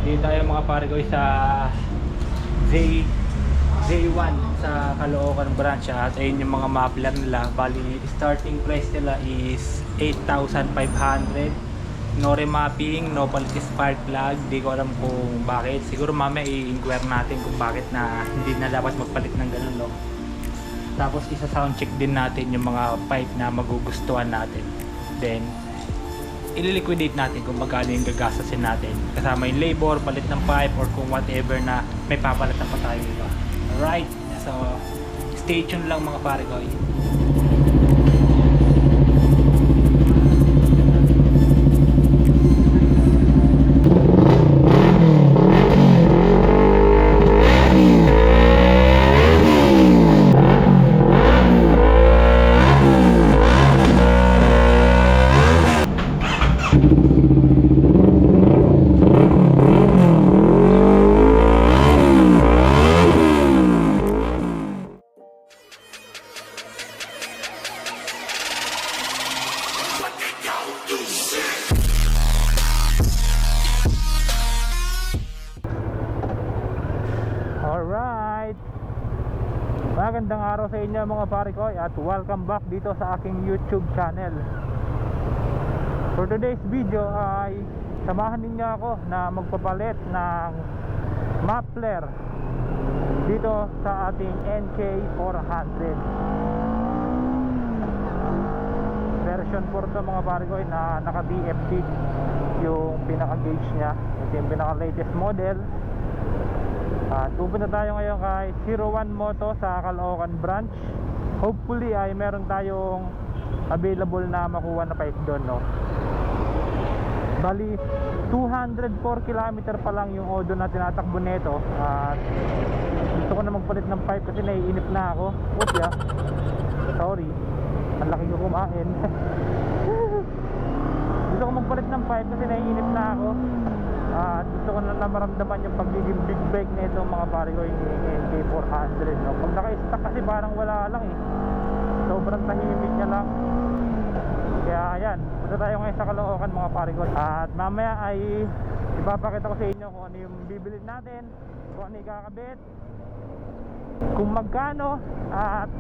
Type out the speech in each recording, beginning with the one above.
Dito tayo mga pare ko sa J1 sa Caloocan branch at ayun yung mga muffler nila. Bali starting price nila is 8,500. No remapping, no palit spark plug. Di ko alam kung bakit. Siguro mamaya i-inquire natin kung bakit na hindi na dapat magpalit ng ganun, no? Tapos isa sound check din natin yung mga pipe na magugustuhan natin. Then ililiquidate natin kung magkano yung gagastasin natin kasama yung labor, palit ng pipe, or kung whatever na may papalitan pa tayo iba. Alright, so stay tuned lang mga pare ko. Alright, magandang araw sa inyo mga pare ko at welcome back dito sa aking YouTube channel. For today's video ay samahan ninyo ako na magpapalit ng muffler dito sa ating NK400 version 4 to mga pare ko na naka DFT yung pinaka gauge nya. Ito yung pinaka latest model. At pupunta tayo ngayon kay 01 Moto sa Caloocan branch. Hopefully ay meron tayong available na makuha na pipe doon, no? Bali 204 km pa lang yung odo na tinatakbo nito. At gusto ko na magpalit ng pipe kasi naiinip na ako. Oops, yeah. Sorry, ang laki ko kumain. Gusto ko magpalit ng pipe kasi naiinip na ako. At gusto ko na maramdaman yung pagiging big break na itong mga pare ko yung NK400, no? Pag naka-stack kasi parang wala lang eh. Sobrang tahimik niya lang. Kaya ayan, punta tayo ngayon sa Caloocan mga pare ko. At mamaya ay ipapakita ko sa inyo kung ano yung bibilin natin, kung ano yung kakabit, kung magkano, at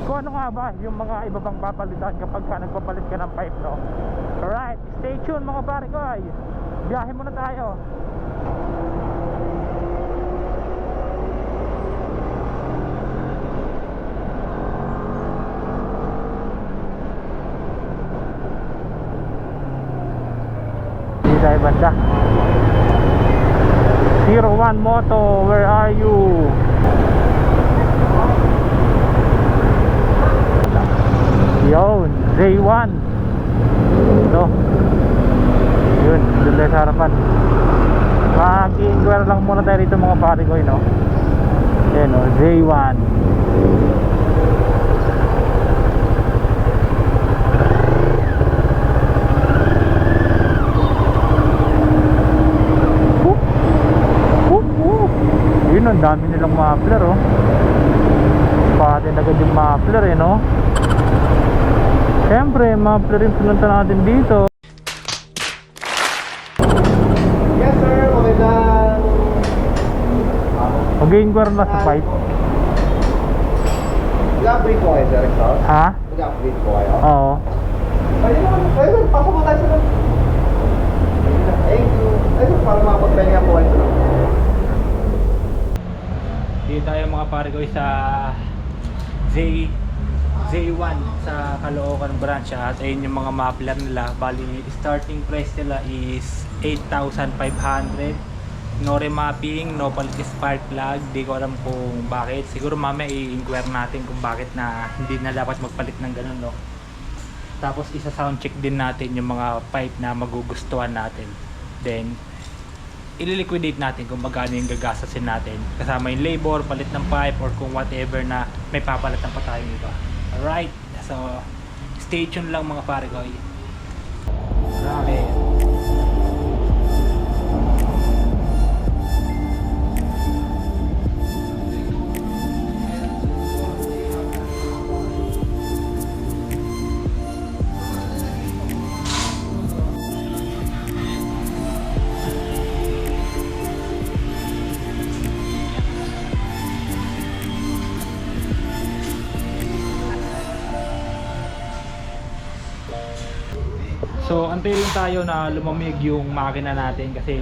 kung ano nga ba yung mga iba pang papalitan kapag ka nagpapalit ka ng pipe, no? Alright, stay tuned mga pare ko. Ay biyahe muna tayo. Dito tayo banda. 01 Moto, where are you? Yun, J1. Ito. Yun, doon tayo sa harapan. Mag-i-inquire lang muna tayo dito mga pare ko, no? Yan o, J1. Yun, ang dami nilang muffler, oh. Pati agad yung muffler, eh, no? Siyempre, muffler yung pinunta natin dito. Mag-inquire na sa pipe. Mag-upgrade po kayo, sir, exhaust? Ha? Mag-upgrade po kayo? Oo. Pwede naman, pwede, pasok mo tayo sir. Thank you. Ay, sir, para makapagpahinga po kayo. Dito tayo mga pare ko sa J1 sa Caloocan branch at ayun yung mga muffler nila. Bali starting price nila is 8,500. No remapping, no palit spark plug. Di ko alam kung bakit. Siguro mamaya i-inquire natin kung bakit na hindi na dapat magpalit ng ganun, no? Tapos isa sound check din natin yung mga pipe na magugustuhan natin. Then ililiquidate natin kung magkano yung gagastasin natin kasama yung labor, palit ng pipe, or kung whatever na may papalitan pa tayo iba. Alright, so stay tuned lang mga pare ko. Grabe. preparing tayo na lumamig yung makina natin kasi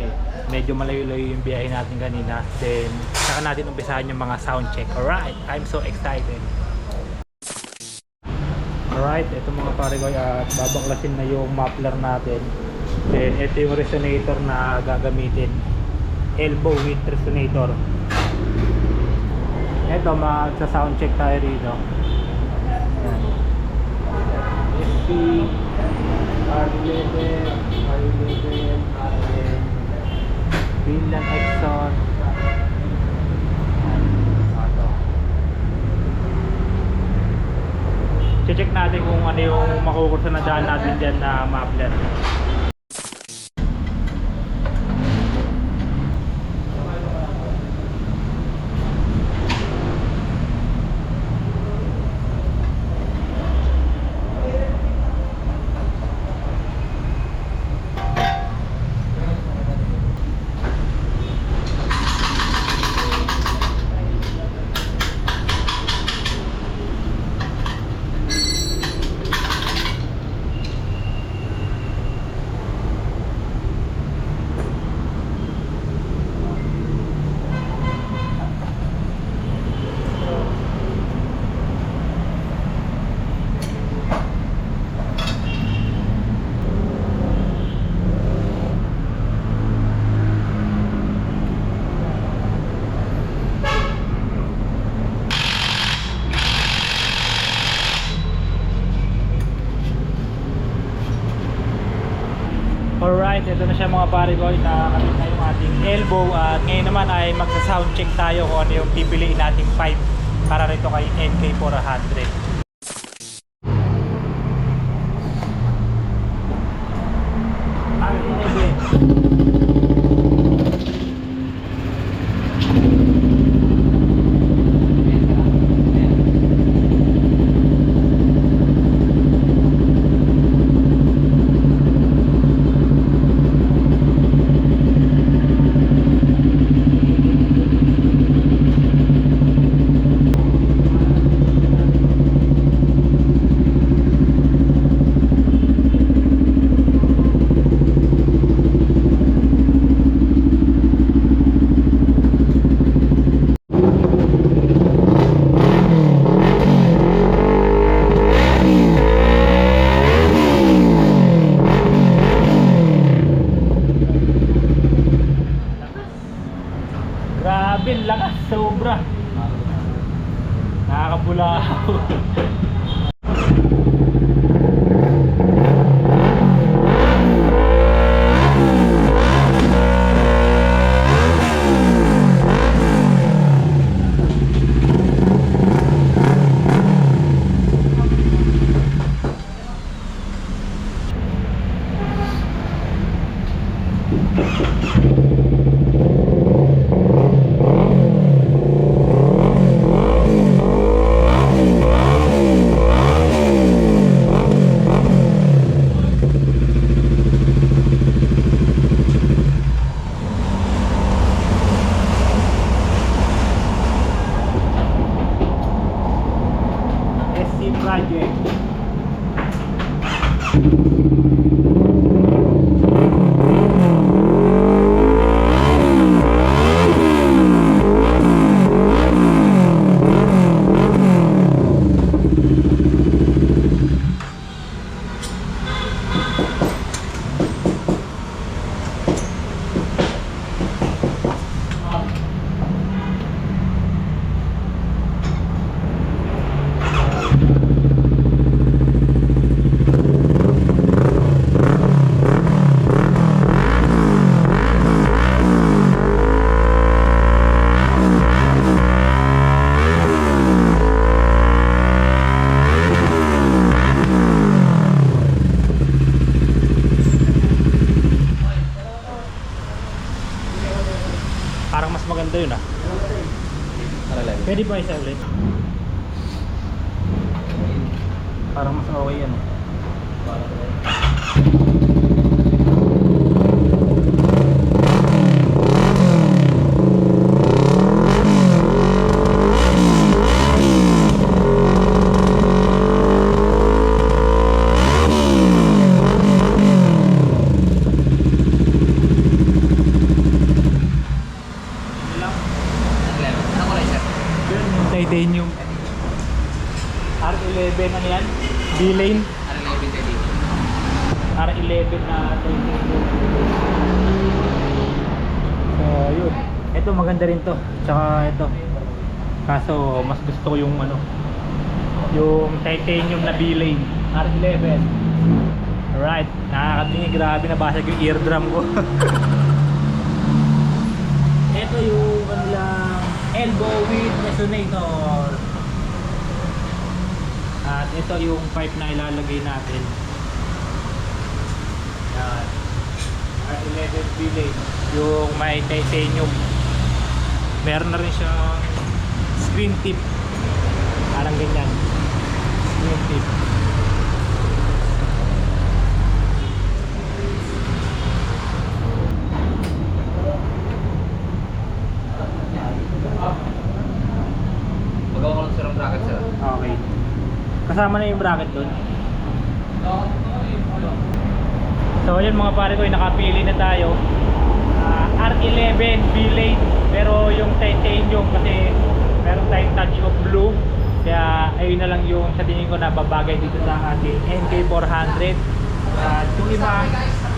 medyo malayo-layo yung biyahe natin kanina. Then, saka natin umpisahan yung mga sound check. Alright, I'm so excited. Alright, ito mga pare ko, at babaklasin na yung muffler natin. Then, ito yung resonator na gagamitin. Elbow with resonator. Ito, magsa-sound check tayo rito. Ayan. SP, R11, R11, RN, Greenland Exxon. Check natin kung ano yung makukursa na daan natin dyan na muffler. Alright, ito na siya mga pare ko. Nakakabit na yung ating elbow. At ngayon naman ay magsa-sound check tayo kung ano yung pipiliin nating pipe para rito kay NK400. Grabe, lakas, sobra. Nakakabulaw. Project. Parang mas maganda yun ah. Pwede ba isa ulit? Parang mas okay yan. titanium. R11 ano yan? B-lane. R11 na titanium. So yun. Ito maganda rin to. Tsaka ito. Kaso mas gusto ko yung ano, yung titanium na B-lane. R11. Alright. Nakakatingin. Grabe nabasag yung eardrum ko. Ito yung kanilang elbow width resonator. At ito yung pipe na ilalagay natin. Yan. R11 B-lane. Yung may titanium. Meron na rin siyang screen tip. Parang ganyan. Screen tip. Magawa ko lang sir ang bracket sir. Okay. Kasama na yung bracket doon. So yun mga pare ko, nakapili na tayo. R11 B-lane, pero yung titanium kasi meron tayong touch of blue. Kaya ayun na lang yung sa tingin ko na babagay dito sa ating NK400. At yung iba,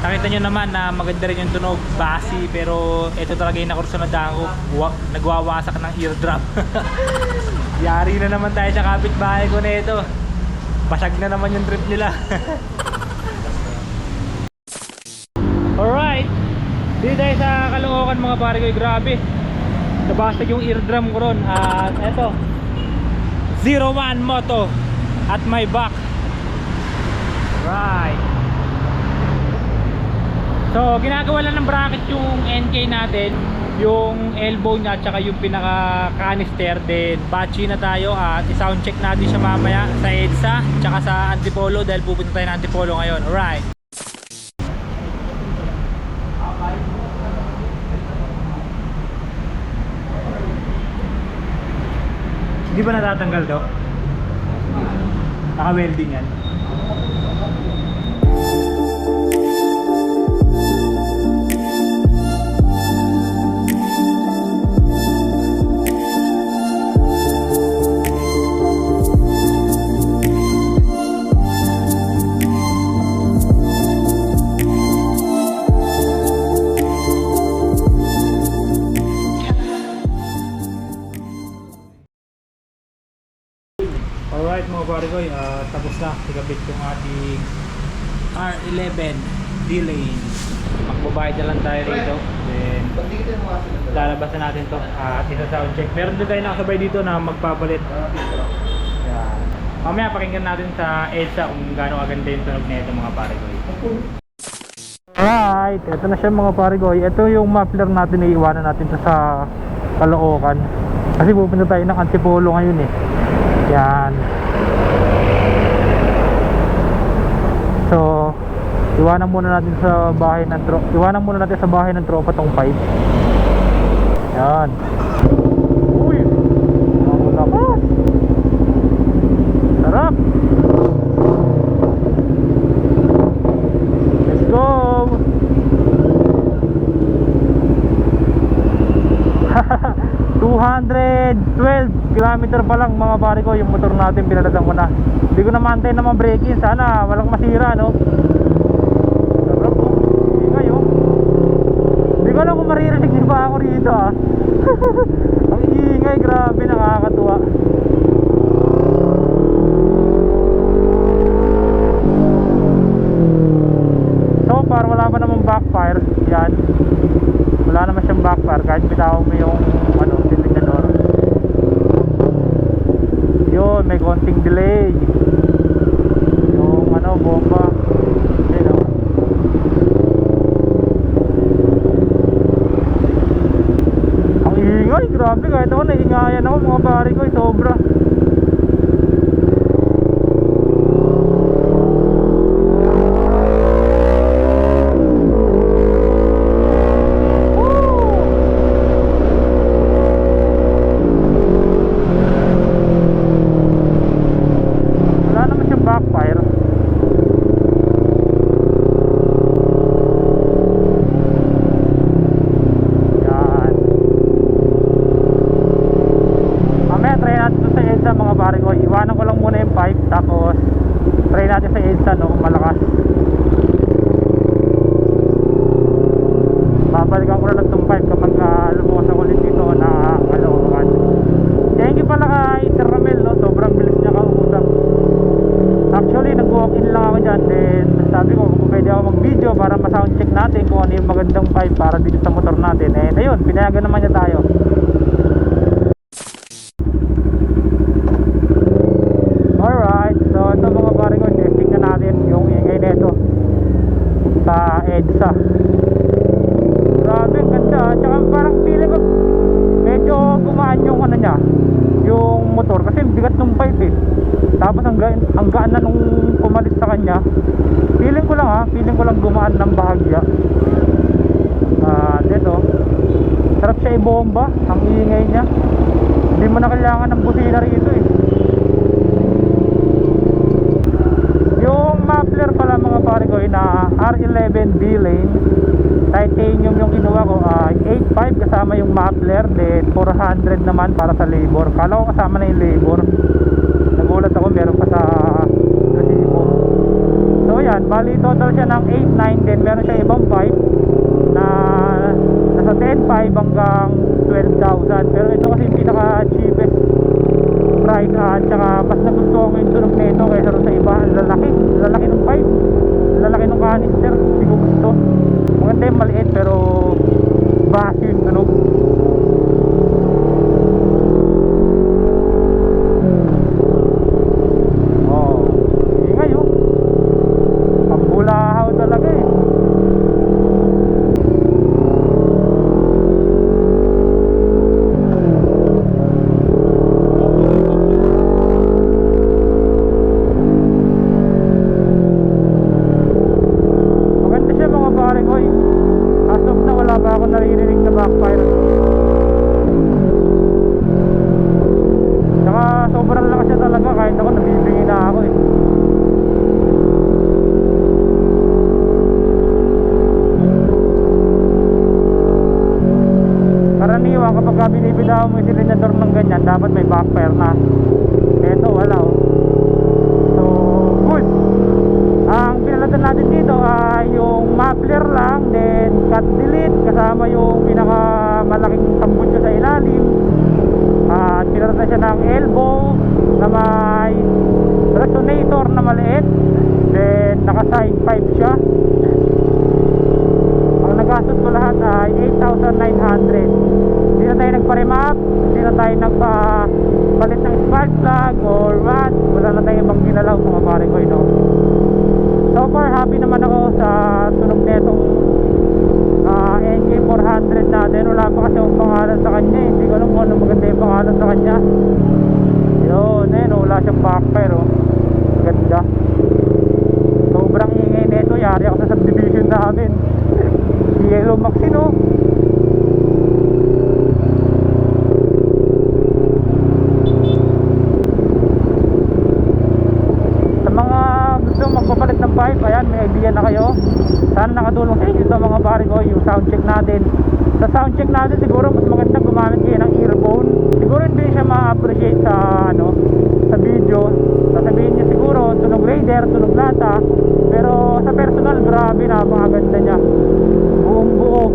nakita nyo naman na maganda rin yung tunog, bassy, pero ito talaga yung nakursunadahan ko, nagwawasak ng eardrum. Yari na naman tayo sa kapitbahay ko na ito. Basag na naman yung trip nila. Alright, dito tayo sa Caloocan mga pare ko. Grabe, nabasag yung eardrum ko ron. At eto, 01 Moto at my back. Right. So ginagawa lang ng bracket yung NK natin, yung elbow niya at saka yung pinaka canister. Then battery na tayo at i-sound check natin siya mamaya sa EDSA tsaka sa Antipolo dahil pupunta tayo ng Antipolo ngayon. Alright. Hindi ba natatanggal to? Naka-welding yan. Alright mga pare ko, tapos na ikabit yung ating R11 D-lane. Magbabayad na lang tayo rito. Then lalabas na natin to at isa-sound check. Meron din tayo nakasabay dito na magpapalit. Yan. Mamaya pakinggan natin sa EDSA kung gaano kaganda yung tunog nito mga pare ko. Alright, ito na siya mga pare ko. Ito yung muffler natin na iiwanan natin sa Caloocan. Kasi pupunta tayo ng Antipolo ngayon eh. Yan. So, iwanan muna natin sa bahay ng tropa tong pipe. Yan. Uy. Ang lakas. Sarap. Let's go. 212 kilometer pa lang mga pare ko yung motor natin, pinalasan ko na. Hindi ko na mantay na ma-braking, sana walang masira no. Sarap po. Ingay oh. Hindi ko alam kung maririnig din ba ako rito ah. Ang ingay, grabe, nakakatuwa. So far wala pa namang backfire. Yan, wala naman siyang backfire kahit bitaw mo yung ano, silingador. Yun, may konting delay yung ano, bomba. Yun o. Ang ingay, grabe, kahit ako naiingayan ako mga pare ko, sobra. Backfire. Yan. Mamaya try natin Iwanan ko lang muna yung pipe, tapos try natin sa EDSA, no, kung malakas. Babalikan ko na lang itong pipe kapag lumuwas ako ulit dito na Caloocan. Thank you pala kay Sir Ramel, no? Sobrang bilis niya kausap. Actually, nag-walk-in lang ako dyan. Then sabi ko kung pwede ako mag-video para ma-soundcheck natin kung ano yung magandang pipe para dito sa motor natin. And ayun, pinayagan naman niya tayo. Alright, so ito mga pare ko, testing na natin yung ingay nito sa EDSA. Grabe, ang ganda. Tsaka parang feeling ko medyo gumaan yung ano niya, yung motor, kasi bigat ng pipe eh. Tapos ang gaan na nung pumalit sa kanya. Feeling ko lang gumaan ng bahagya. Dito sarap siya ibomba, ang ingay niya. Hindi mo na kailangan ng busina rito eh. Yung muffler pala mga pare ko na R11 D-Lane titanium yung kinuha ko, 8.5 kasama yung muffler, then 400 naman para sa labor. Kala ko kasama na yung labor, nagulat ako meron pa sa resibo. So yan, bali total siya ng 8.9, then meron siya ibang pipe na nasa 10.5 hanggang 12,000, pero ito kasi yung pinaka cheapest price. At saka mas nagustuhan ko yung tunog nito kaysa sa iba. Lalaki ng pipe, lalaki ng canister, hindi ko gusto. Maganda yung maliit pero bass yung tunog. Oh, ingay oh, pambulahaw talaga eh. Naririnig na backfire. Saka sobrang lakas siya talaga, kahit ako nabibingi na ako eh. Karaniwan kapag binibidaw mo yung silindador ng ganyan, dapat may backfire na. Eto wala oh. So good. Ang pinalatan natin dito ay yung muffler lang, then cut delete kasama yung pinakamalaking tambutso sa ilalim. At pinalatan siya ng elbow na may resonator na maliit, then naka side pipe siya. Ang nagastos ko lahat ay 8,900. Hindi na tayo nagpa-remap, hindi na tayo nagpapalit ng spark plug or what. Wala na tayong ibang ginalaw mga pare ko, no? So far happy naman ako sa tunog netong NK400 natin. Wala pa kasi yung pangalan sa kanya eh. Hindi ko alam kung ano maganda yung pangalan sa kanya. Yun, wala siyang backfire oh. Ganda. Sobrang ingay nito. Yari ako sa subdivision namin. Yellow Maxine oh. Magpapalit ng pipe, ayan, may idea na kayo. Sana nakatulong sa inyo ito mga pare ko, yung sound check natin. Sa sound check natin siguro mas maganda gumamit kayo ng earphone. Siguro hindi siya ma-appreciate sa sa video. Sasabihin niyo siguro tunog raider, tunog lata, pero sa personal grabe, napakaganda niya, buong buo.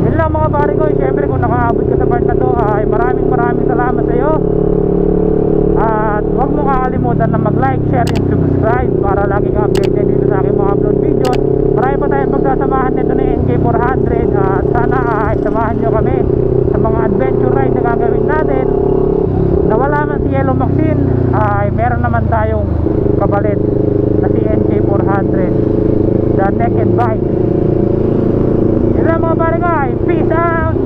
Yun lang mga pare ko. Siyempre kung nakaabot ka sa part na to ay maraming salamat sa iyo. At huwag mo kakalimutan na mag-like, share, and subscribe para lagi kang updated dito sa aking mga upload videos. Marami pa tayong magsasamahan nito ng NK400. At sana ay samahan nyo kami sa mga adventure ride na gagawin natin. Nawala man si Yellow Maxine, ay meron naman tayong kapalit na si NK400, the naked bike. Yun lang mga pare ko, peace out.